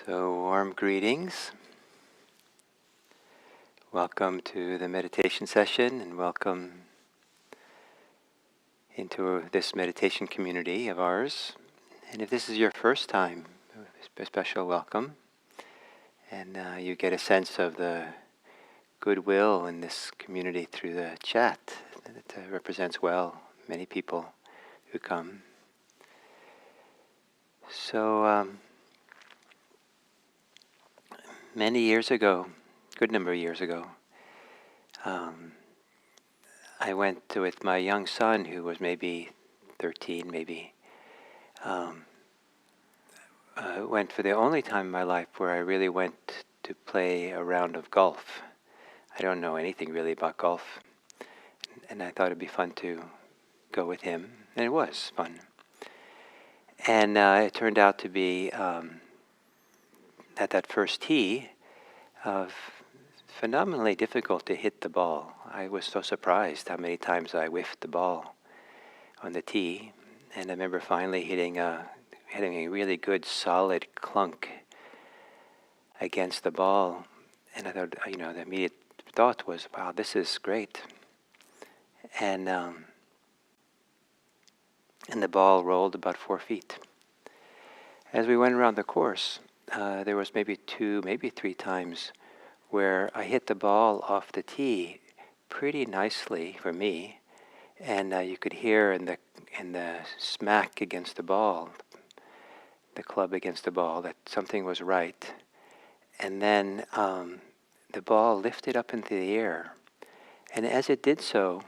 So, warm greetings. Welcome to the meditation session and welcome into this meditation community of ours. And if this is your first time, a special welcome. And you get a sense of the goodwill in this community through the chat. It represents well many people who come. So, many years ago, good number of years ago, I went with my young son, who was maybe 13, went for the only time in my life where I really went to play a round of golf. I don't know anything really about golf, and I thought it'd be fun to go with him, and it was fun. And it turned out to be, at that first tee, phenomenally difficult to hit the ball. I was so surprised how many times I whiffed the ball on the tee, and I remember finally hitting a really good solid clunk against the ball, and I thought, the immediate thought was, wow, this is great. And the ball rolled about 4 feet. As we went around the course, there was maybe 2, maybe 3 times where I hit the ball off the tee pretty nicely for me, and you could hear in the smack against the ball, the club against the ball, that something was right. And then the ball lifted up into the air, and as it did so,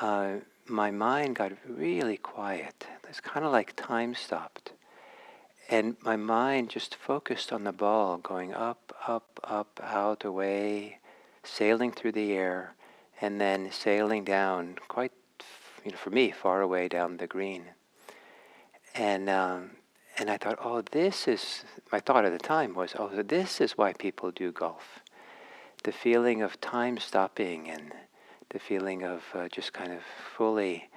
my mind got really quiet. It's kind of like time stopped. And my mind just focused on the ball going up, up, up, out, away, sailing through the air, and then sailing down quite, for me, far away down the green. And I thought, my thought at the time was, this is why people do golf. The feeling of time stopping and the feeling of just kind of fully,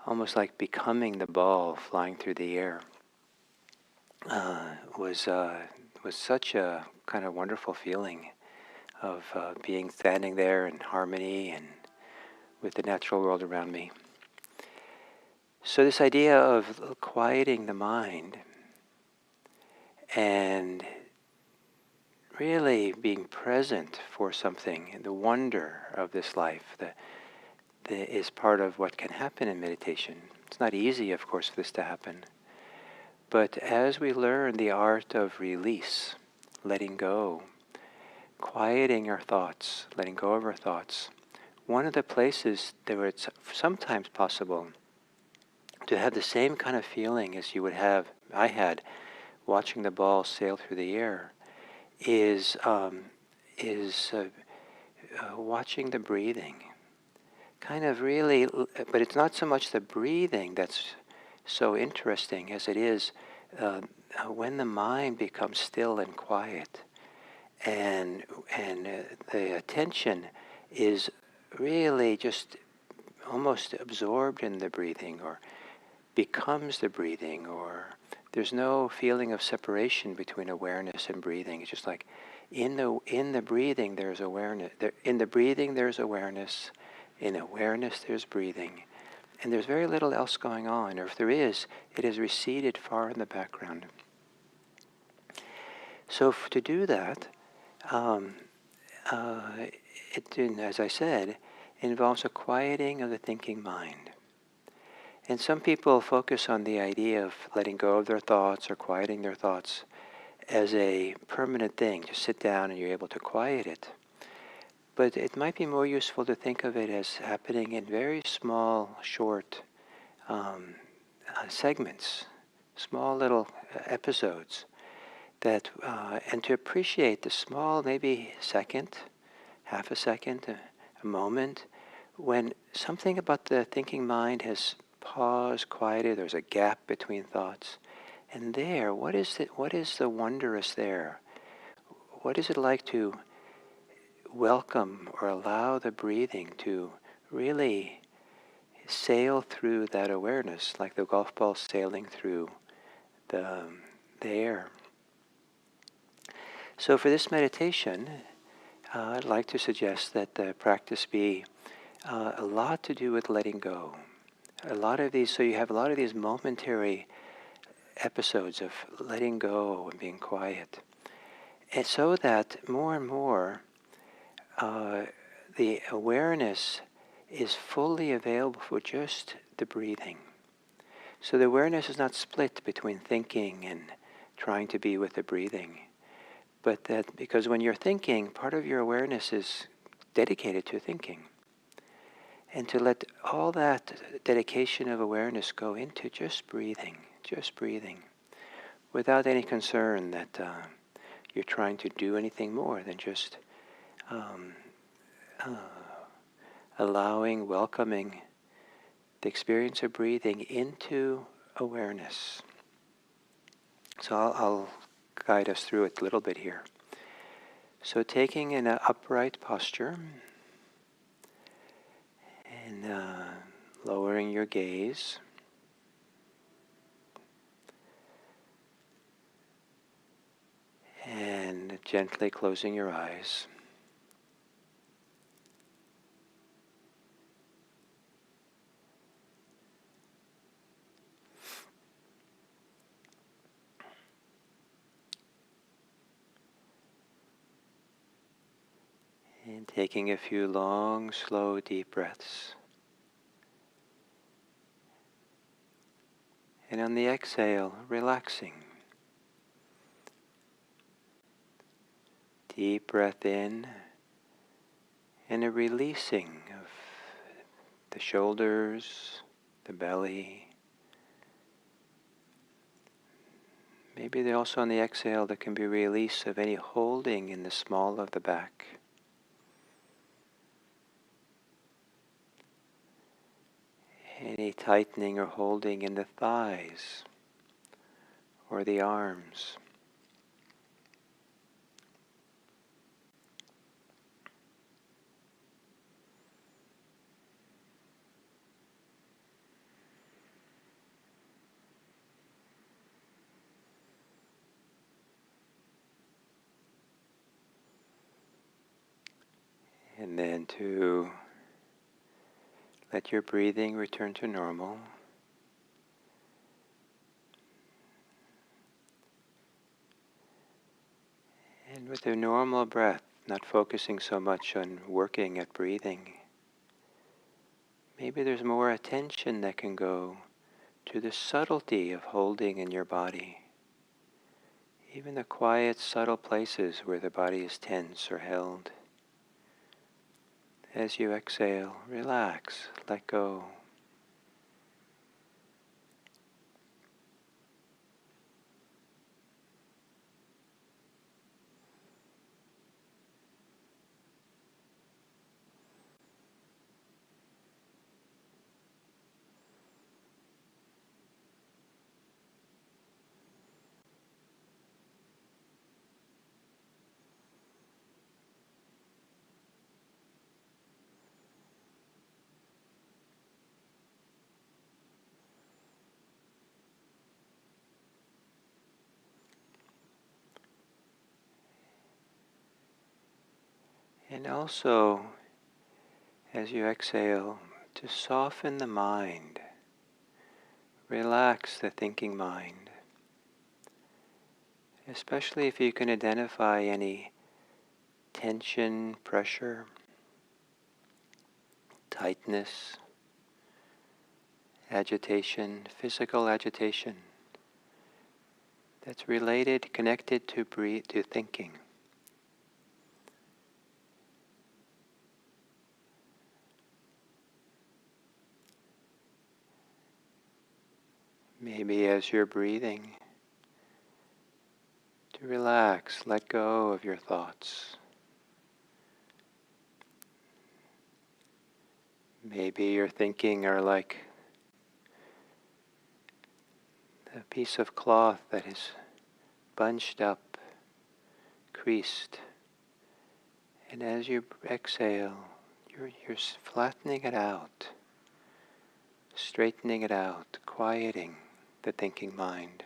almost like becoming the ball flying through the air. Was such a kind of wonderful feeling of standing there in harmony and with the natural world around me. So this idea of quieting the mind and really being present for something, and the wonder of this life, is part of what can happen in meditation. It's not easy, of course, for this to happen. But as we learn the art of release, letting go, quieting our thoughts, letting go of our thoughts, one of the places where it's sometimes possible to have the same kind of feeling as I had, watching the ball sail through the air, is watching the breathing. Kind of really, but it's not so much the breathing that's so interesting as it is when the mind becomes still and quiet, and the attention is really just almost absorbed in the breathing, or becomes the breathing, or there's no feeling of separation between awareness and breathing. It's just like in the breathing there's awareness. In the breathing there's awareness. In awareness there's breathing. And there's very little else going on, or if there is, it has receded far in the background. So to do that, as I said, involves a quieting of the thinking mind. And some people focus on the idea of letting go of their thoughts or quieting their thoughts as a permanent thing. Just sit down and you're able to quiet it. But it might be more useful to think of it as happening in very small, short segments, small little episodes, and to appreciate the small, maybe second, half a second, a moment, when something about the thinking mind has paused, quieted, there's a gap between thoughts. And there, what is the wondrous there? What is it like to welcome or allow the breathing to really sail through that awareness, like the golf ball sailing through the air? So for this meditation, I'd like to suggest that the practice be a lot to do with letting go. So you have a lot of these momentary episodes of letting go and being quiet. And so that more and more the awareness is fully available for just the breathing. So the awareness is not split between thinking and trying to be with the breathing. But that because when you're thinking, part of your awareness is dedicated to thinking. And to let all that dedication of awareness go into just breathing, without any concern that you're trying to do anything more than just um, uh, allowing, welcoming the experience of breathing into awareness. So I'll guide us through it a little bit here. So taking an upright posture and lowering your gaze. And gently closing your eyes. And taking a few long, slow, deep breaths. And on the exhale, relaxing. Deep breath in and a releasing of the shoulders, the belly. Maybe also on the exhale there can be release of any holding in the small of the back. Any tightening or holding in the thighs or the arms. And then to let your breathing return to normal. And with a normal breath, not focusing so much on working at breathing, maybe there's more attention that can go to the subtlety of holding in your body. Even the quiet, subtle places where the body is tense or held. As you exhale, relax, let go. And also, as you exhale, to soften the mind. Relax the thinking mind. Especially if you can identify any tension, pressure, tightness, agitation, physical agitation that's related, connected to thinking. Maybe as you're breathing, to relax, let go of your thoughts. Maybe your thinking are like a piece of cloth that is bunched up, creased. And as you exhale, you're flattening it out, straightening it out, quieting the thinking mind.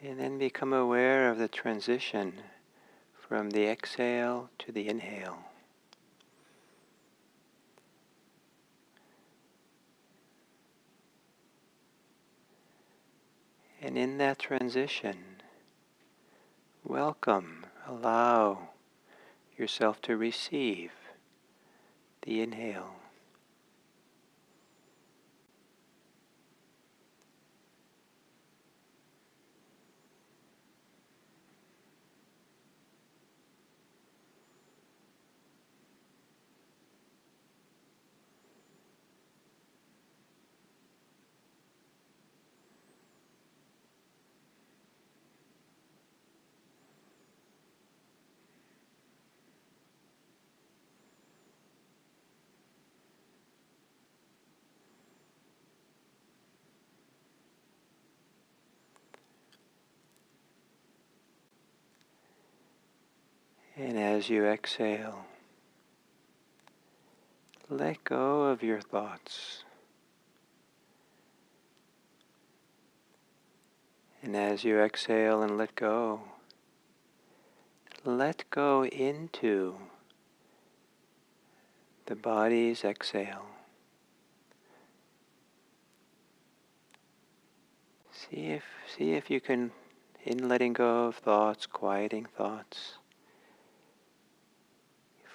And then become aware of the transition from the exhale to the inhale. And in that transition, welcome, allow yourself to receive the inhale. And as you exhale, let go of your thoughts. And as you exhale and let go into the body's exhale. See if you can, in letting go of thoughts, quieting thoughts,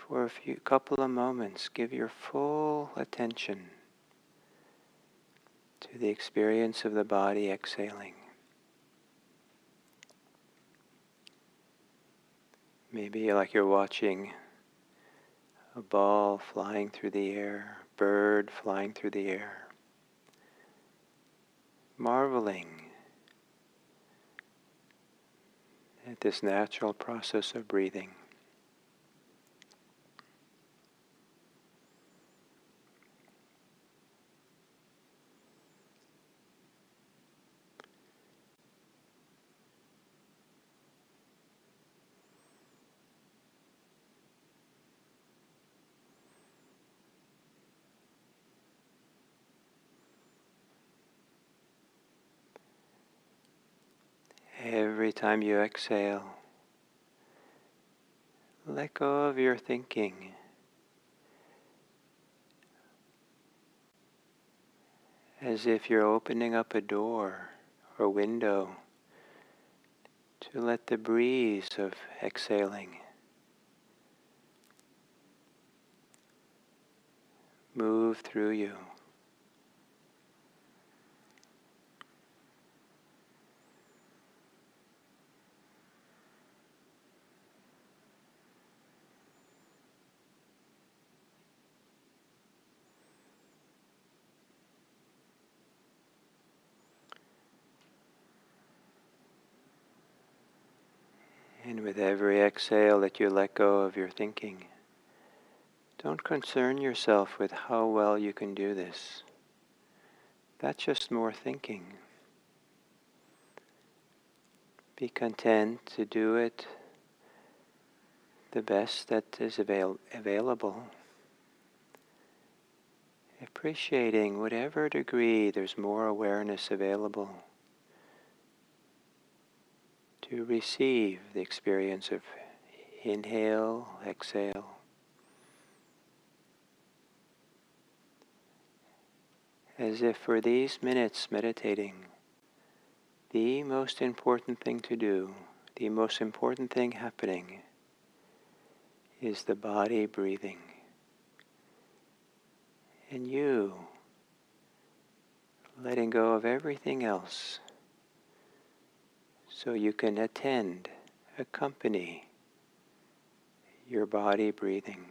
for a couple of moments, give your full attention to the experience of the body exhaling. Maybe like you're watching a ball flying through the air, bird flying through the air, marveling at this natural process of breathing. Every time you exhale, let go of your thinking. As if you're opening up a door or window to let the breeze of exhaling move through you. And with every exhale that you let go of your thinking, don't concern yourself with how well you can do this. That's just more thinking. Be content to do it the best that is available. Appreciating whatever degree there's more awareness available to receive the experience of inhale, exhale. As if for these minutes meditating, the most important thing to do, the most important thing happening, is the body breathing. And you letting go of everything else so you can accompany your body breathing.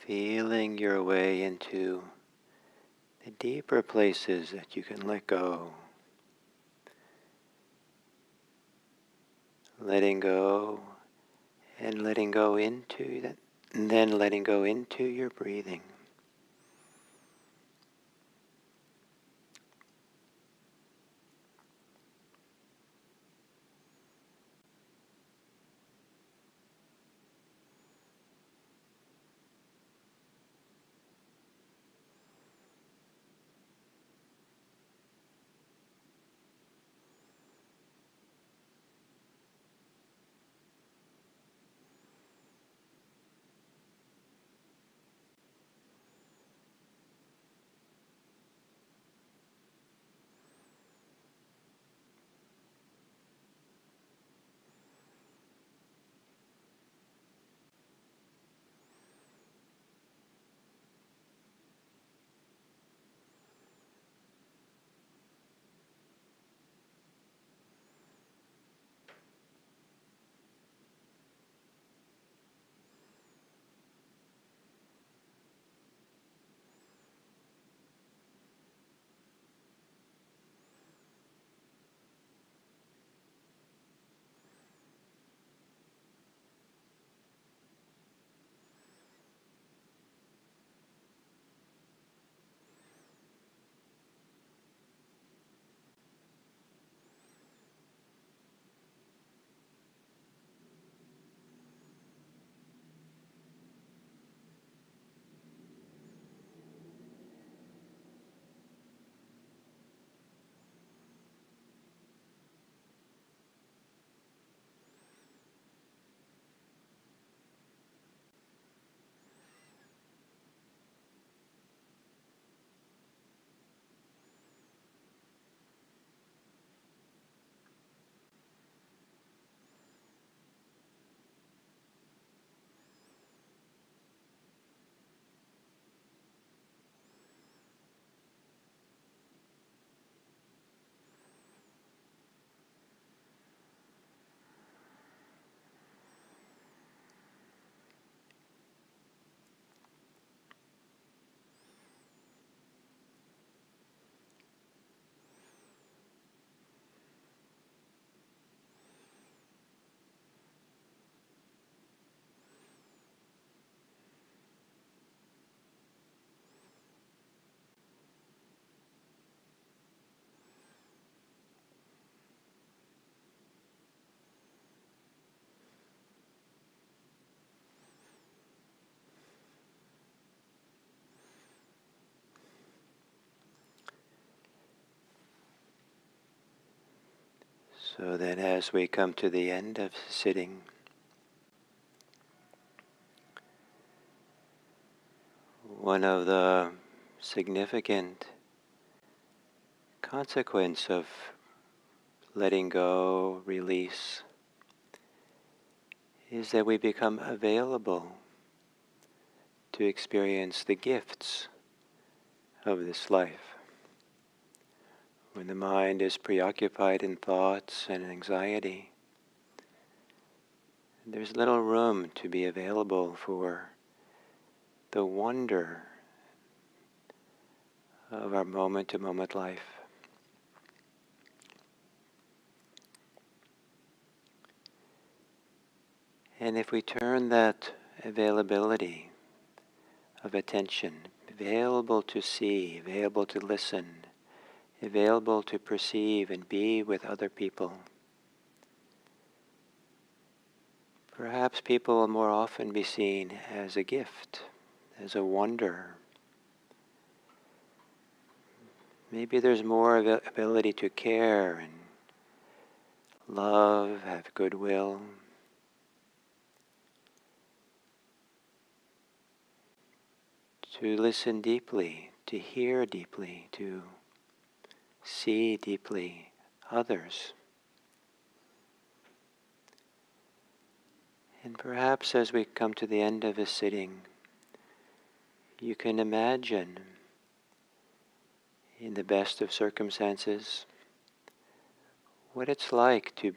feeling your way into the deeper places that you can let go. Letting go and letting go into that, and then letting go into your breathing. So that as we come to the end of sitting, one of the significant consequence of letting go, release, is that we become available to experience the gifts of this life. When the mind is preoccupied in thoughts and anxiety, there's little room to be available for the wonder of our moment-to-moment life. And if we turn that availability of attention, available to see, available to listen, available to perceive and be with other people, perhaps people will more often be seen as a gift, as a wonder. Maybe there's more ability to care and love, have goodwill. To listen deeply, to hear deeply, to see deeply others. And perhaps as we come to the end of a sitting, you can imagine, in the best of circumstances, what it's like to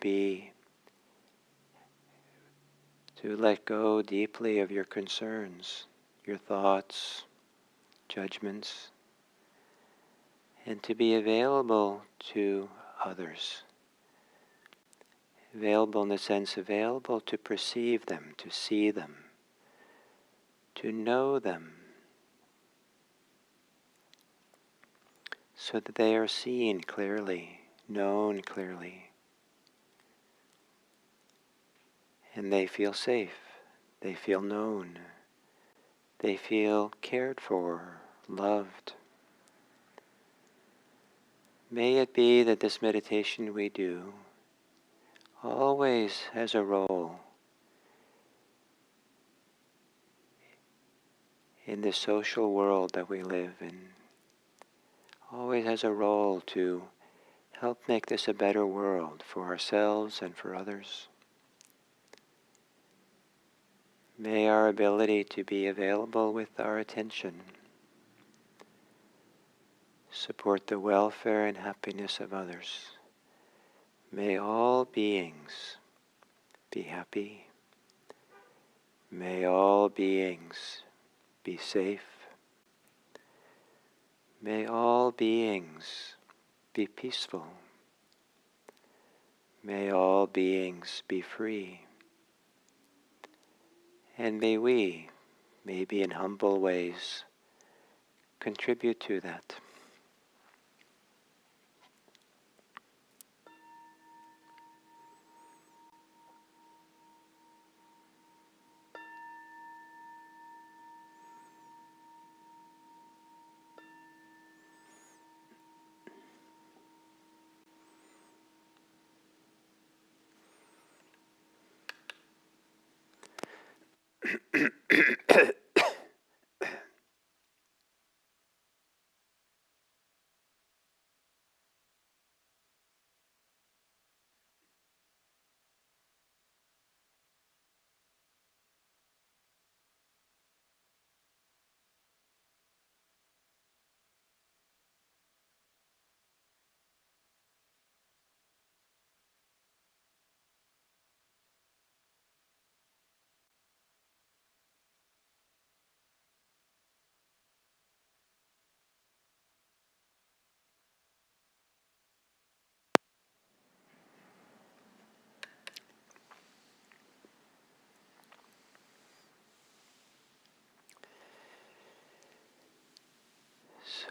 let go deeply of your concerns, your thoughts, judgments, and to be available to others. Available in the sense available to perceive them, to see them, to know them, so that they are seen clearly, known clearly, and they feel safe, they feel known, they feel cared for, loved. May it be that this meditation we do always has a role in the social world that we live in, always has a role to help make this a better world for ourselves and for others. May our ability to be available with our attention support the welfare and happiness of others. May all beings be happy. May all beings be safe. May all beings be peaceful. May all beings be free. And may we, maybe in humble ways, contribute to that.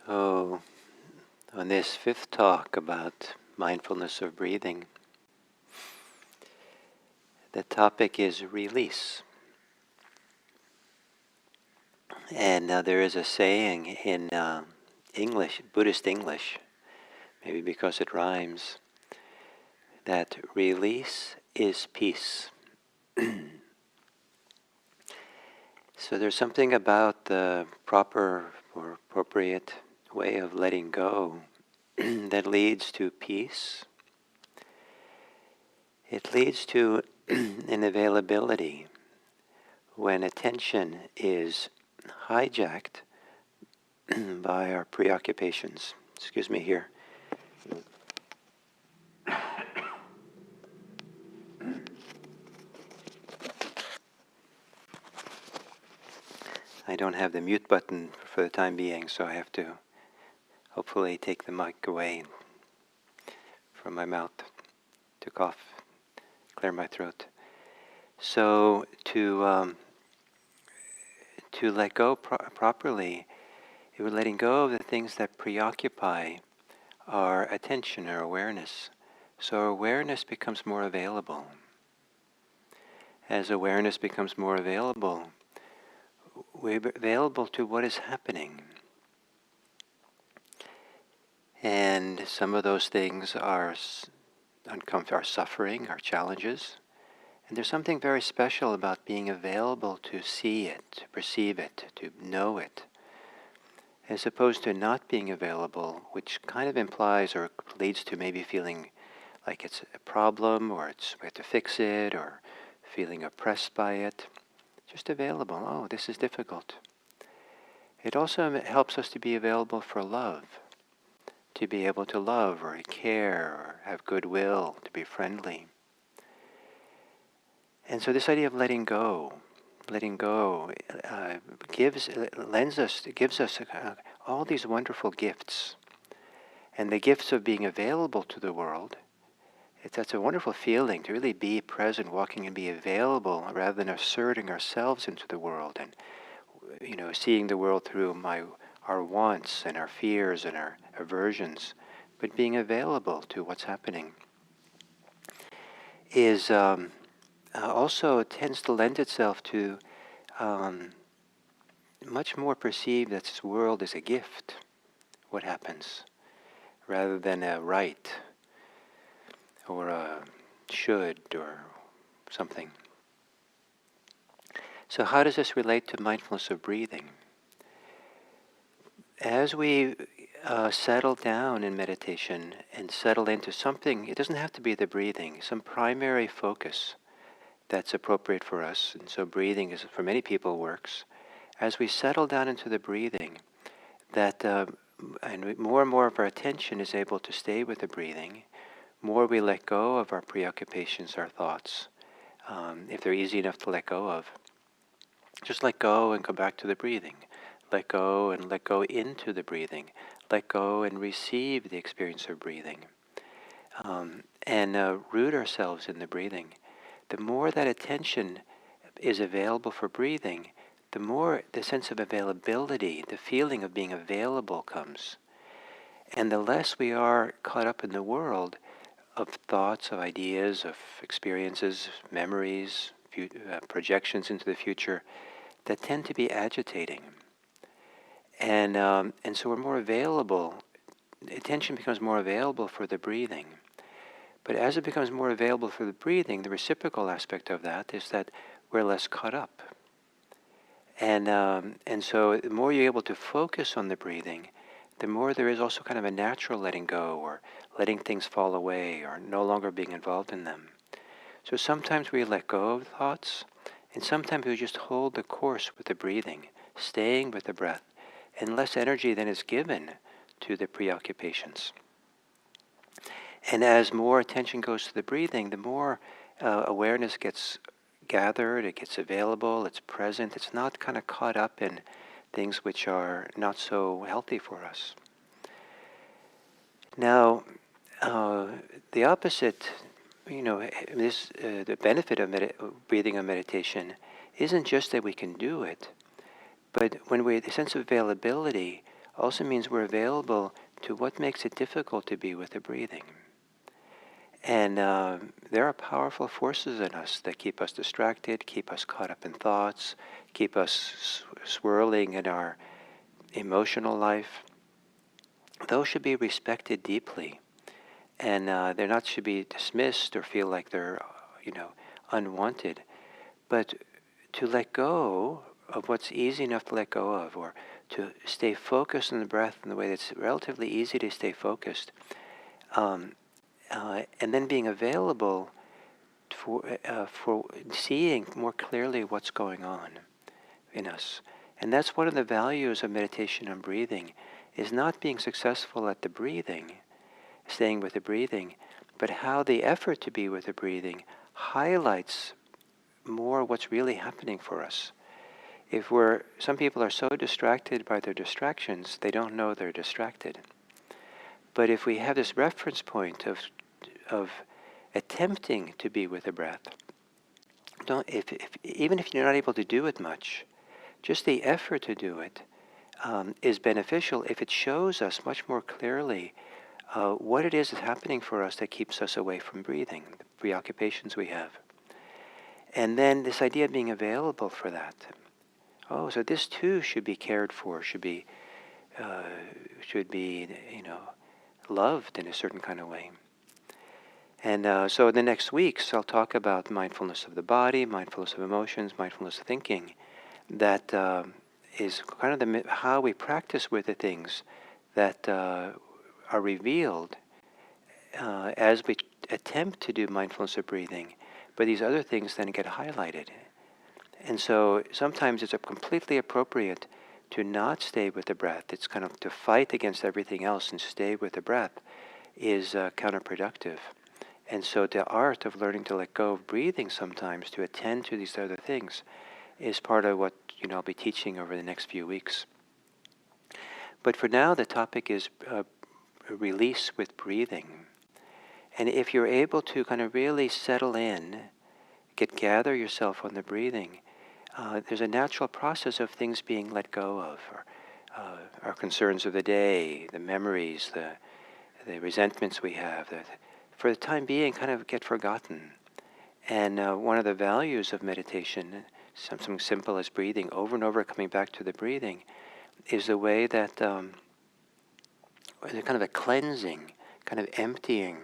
So, on this fifth talk about mindfulness of breathing, the topic is release. And there is a saying in English, Buddhist English, maybe because it rhymes, that release is peace. So there's something about the proper or appropriate way of letting go that leads to peace. It leads to an availability when attention is hijacked by our preoccupations. Excuse me here. I don't have the mute button for the time being, so I have to hopefully take the mic away from my mouth to cough, clear my throat. So to let go properly, we're letting go of the things that preoccupy our attention, our awareness. So our awareness becomes more available. As awareness becomes more available, we're available to what is happening. And some of those things are our suffering, our challenges. And there's something very special about being available to see it, to perceive it, to know it, as opposed to not being available, which kind of implies or leads to maybe feeling like it's a problem, or we have to fix it, or feeling oppressed by it. Just available. Oh, this is difficult. It also helps us to be available for love, to be able to love or care or have goodwill, to be friendly. And so this idea of letting go, letting go, gives us all these wonderful gifts. And the gifts of being available to the world, that's a wonderful feeling to really be present, walking and be available rather than asserting ourselves into the world and, seeing the world through our wants and our fears and our aversions, but being available to what's happening is also tends to lend itself to much more perceive that this world is a gift, what happens, rather than a right or a should or something. So how does this relate to mindfulness of breathing? As we settle down in meditation and settle into something, it doesn't have to be the breathing, some primary focus that's appropriate for us. And so breathing is, for many people, works. As we settle down into the breathing, that and more of our attention is able to stay with the breathing, more we let go of our preoccupations, our thoughts, if they're easy enough to let go of. Just let go and go back to the breathing. Let go and let go into the breathing. Let go and receive the experience of breathing. And root ourselves in the breathing. The more that attention is available for breathing, the more the sense of availability, the feeling of being available comes. And the less we are caught up in the world of thoughts, of ideas, of experiences, memories, projections into the future that tend to be agitating. And so we're more available, attention becomes more available for the breathing. But as it becomes more available for the breathing, the reciprocal aspect of that is that we're less caught up. And so the more you're able to focus on the breathing, the more there is also kind of a natural letting go or letting things fall away or no longer being involved in them. So sometimes we let go of thoughts, and sometimes we just hold the course with the breathing, staying with the breath, and less energy than is given to the preoccupations. And as more attention goes to the breathing, the more awareness gets gathered, it gets available, it's present, it's not kind of caught up in things which are not so healthy for us. Now, the opposite, the benefit of breathing and meditation isn't just that we can do it, but the sense of availability also means we're available to what makes it difficult to be with the breathing. And there are powerful forces in us that keep us distracted, keep us caught up in thoughts, keep us swirling in our emotional life. Those should be respected deeply, and they're not should be dismissed or feel like they're, unwanted. But to let go of what's easy enough to let go of, or to stay focused on the breath in the way that's relatively easy to stay focused. And then being available for seeing more clearly what's going on in us. And that's one of the values of meditation and breathing, is not being successful at the breathing, staying with the breathing, but how the effort to be with the breathing highlights more what's really happening for us. Some people are so distracted by their distractions, they don't know they're distracted. But if we have this reference point of attempting to be with the breath, even if you're not able to do it much, just the effort to do it is beneficial if it shows us much more clearly what it is that's happening for us that keeps us away from breathing, the preoccupations we have. And then this idea of being available for that. Oh, so this too should be cared for, should be loved in a certain kind of way. And so in the next weeks, I'll talk about mindfulness of the body, mindfulness of emotions, mindfulness of thinking. That is kind of how we practice with the things that are revealed as we attempt to do mindfulness of breathing. But these other things then get highlighted. And so sometimes it's completely appropriate to not stay with the breath. It's kind of to fight against everything else and stay with the breath is counterproductive. And so the art of learning to let go of breathing sometimes to attend to these other things is part of what I'll be teaching over the next few weeks. But for now, the topic is release with breathing. And if you're able to kind of really settle in, gather yourself on the breathing, there's a natural process of things being let go of, or, our concerns of the day, the memories, the resentments we have, that for the time being kind of get forgotten. And one of the values of meditation, something simple as breathing, over and over coming back to the breathing, is the way that there's kind of a cleansing, kind of emptying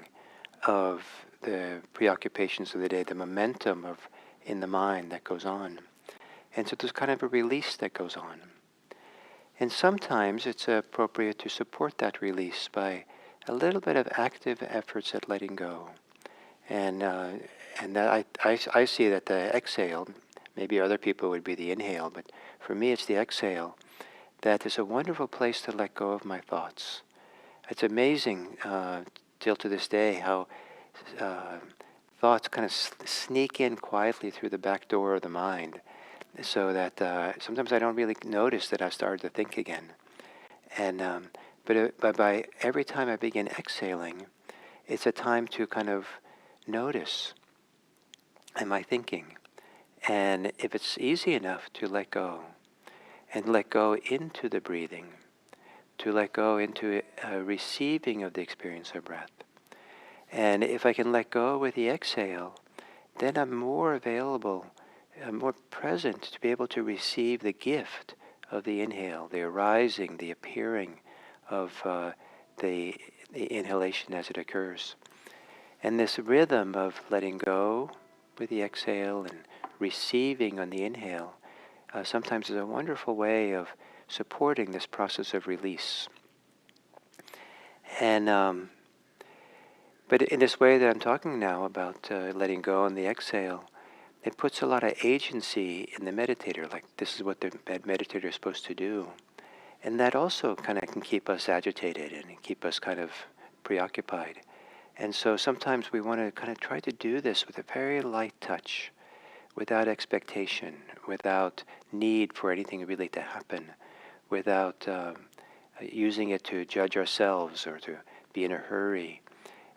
of the preoccupations of the day, the momentum of in the mind that goes on. And so there's kind of a release that goes on. And sometimes it's appropriate to support that release by a little bit of active efforts at letting go. And that I see that the exhale, maybe other people would be the inhale, but for me it's the exhale, that is a wonderful place to let go of my thoughts. It's amazing till to this day how thoughts kind of sneak in quietly through the back door of the mind, so that sometimes I don't really notice that I've started to think again. And but by every time I begin exhaling, it's a time to kind of notice, am I thinking? And if it's easy enough to let go, and let go into the breathing, to let go into a receiving of the experience of breath. And if I can let go with the exhale, then I'm more available, more present to be able to receive the gift of the inhale, the arising, the appearing of the inhalation as it occurs. And this rhythm of letting go with the exhale and receiving on the inhale sometimes is a wonderful way of supporting this process of release. And but in this way that I'm talking now about letting go and the exhale, it puts a lot of agency in the meditator, like this is what the meditator is supposed to do. And that also kind of can keep us agitated and keep us kind of preoccupied. And so sometimes we want to kind of try to do this with a very light touch, without expectation, without need for anything really to happen, without using it to judge ourselves or to be in a hurry,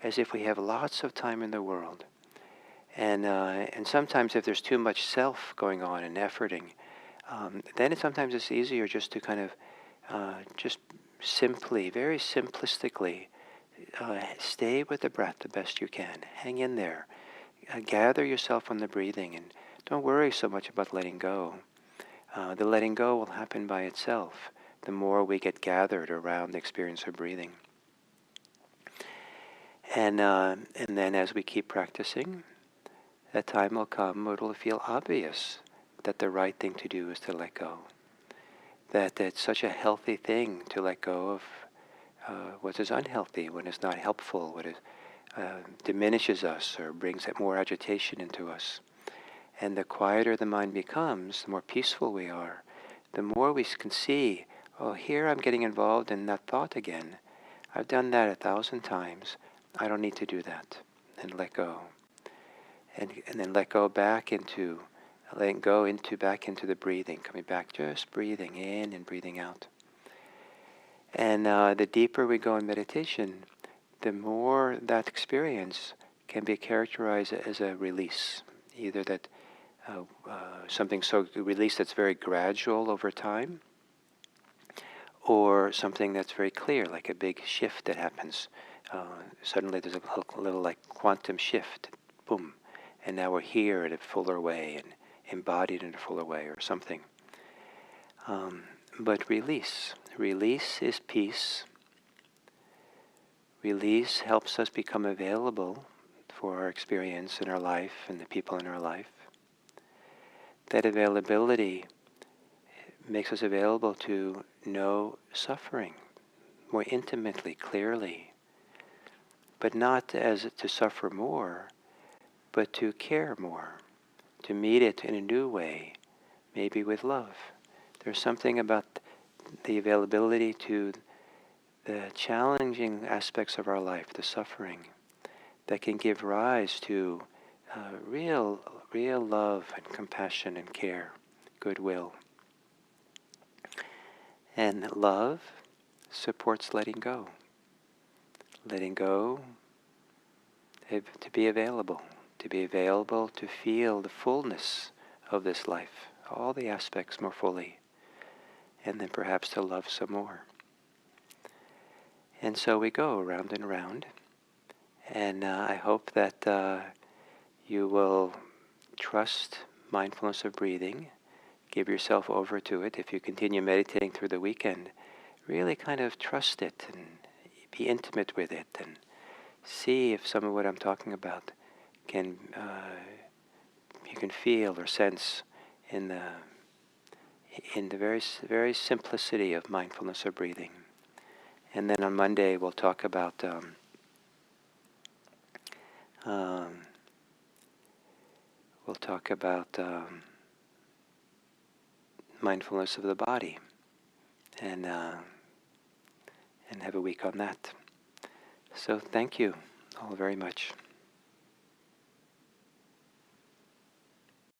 as if we have lots of time in the world. And sometimes if there's too much self going on and efforting, then sometimes it's easier just to kind of just simply, very simplistically, stay with the breath the best you can. Hang in there. Gather yourself on the breathing, and don't worry so much about letting go. The letting go will happen by itself the more we get gathered around the experience of breathing. And then as we keep practicing, that time will come, it'll feel obvious that the right thing to do is to let go. That it's such a healthy thing to let go of what is unhealthy, when it's not helpful, what is, diminishes us or brings more agitation into us. And the quieter the mind becomes, the more peaceful we are, the more we can see, oh, here I'm getting involved in that thought again. I've done that 1,000 times. I don't need to do that. And let go. And then let go back into, letting go into back into the breathing, coming back, just breathing in and breathing out. And the deeper we go in meditation, the more that experience can be characterized as a release. Either that something so release that's very gradual over time, or something that's very clear, like a big shift that happens. Suddenly there's a little like quantum shift, boom, and now we're here in a fuller way and embodied in a fuller way or something. But release is peace. Release helps us become available for our experience in our life and the people in our life. That availability makes us available to know suffering more intimately, clearly, but not as to suffer more, but to care more, to meet it in a new way, maybe with love. There's something about the availability to the challenging aspects of our life, the suffering, that can give rise to real love and compassion and care goodwill. And love supports letting go. Letting go to be available to feel the fullness of this life, all the aspects more fully, and then perhaps to love some more. And so we go around and around, and I hope that you will trust mindfulness of breathing, give yourself over to it. If you continue meditating through the weekend, really kind of trust it and be intimate with it, and see if some of what I'm talking about you can feel or sense in the very simplicity of mindfulness of breathing. And then on Monday we'll talk about mindfulness of the body, and have a week on that. So thank you all very much.